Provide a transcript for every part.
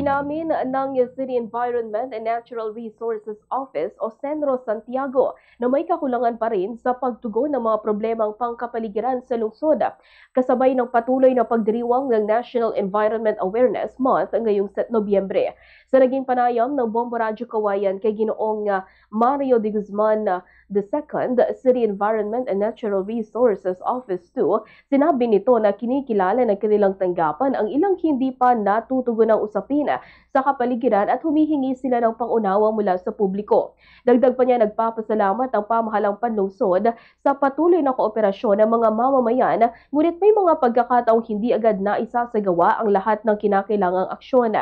Inamin ng City Environment and Natural Resources Office o Senro Santiago na may kakulangan pa rin sa pagtugon ng mga problemang pangkapaligiran sa lungsod, kasabay ng patuloy na pagdiriwang ng National Environment Awareness Month ngayong Nobyembre. Sa naging panayam ng Bombo Radyo Kawayan kay Ginoong Mario de Guzman II, City Environment and Natural Resources Office 2, sinabi nito na kinikilala ng kanilang tanggapan ang ilang hindi pa natutugon ng usapin sa kapaligiran at humihingi sila ng pangunawa mula sa publiko. Dagdag pa niya, nagpapasalamat ang pamahalang panlungsod sa patuloy na kooperasyon ng mga mamamayan, ngunit may mga pagkakataong hindi agad na isasagawa ang lahat ng kinakailangang aksyon.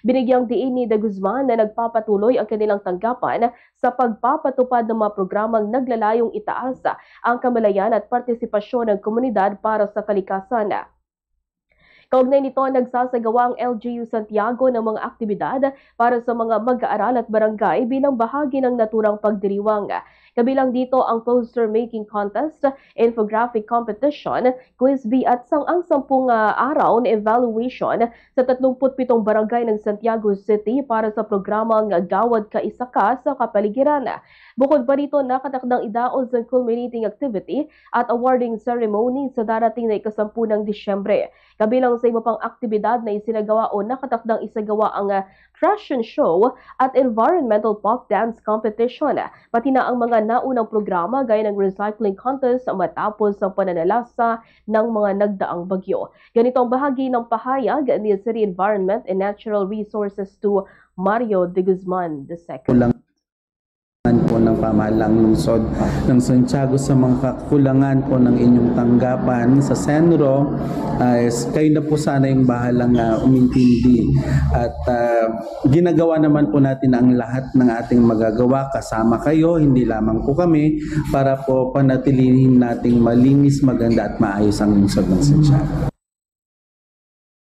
Binigyang diin ni De Guzman na nagpapatuloy ang kanilang tanggapan sa pagpapatupad ng mga programang naglalayong itaas ang kamalayan at partisipasyon ng komunidad para sa kalikasan. Kaugnay nito, nagsasagawa ang LGU Santiago ng mga aktibidad para sa mga mag-aaral at barangay bilang bahagi ng naturang pagdiriwang. Kabilang dito ang poster making contest, infographic competition, quiz bee at ang 10 araw na evaluation sa 37 barangay ng Santiago City para sa programang Gawad Ka Isa Ka sa Kapaligiran. Bukod pa rito, nakatakdang idaos ang culminating activity at awarding ceremony sa darating na 10 ng Disyembre. Kabilang sa iba pang aktibidad na isinagawa o nakatakdang isagawa ang fashion show at environmental pop dance competition, pati na ang mga naunang programa gaya ng recycling contest matapos ang pananalasa ng mga nagdaang bagyo. Ganito ang bahagi ng pahayag ni City Environment and Natural Resources to Mario de Guzman II. Po ng pamahalang lungsod ng Santiago sa mga kakulangan po ng inyong tanggapan sa Senro, kayo na po sana yung bahalang umintindi at ginagawa naman po natin ang lahat ng ating magagawa kasama kayo, hindi lamang po kami, para po panatilihin nating malinis, maganda at maayos ang lungsod ng Santiago.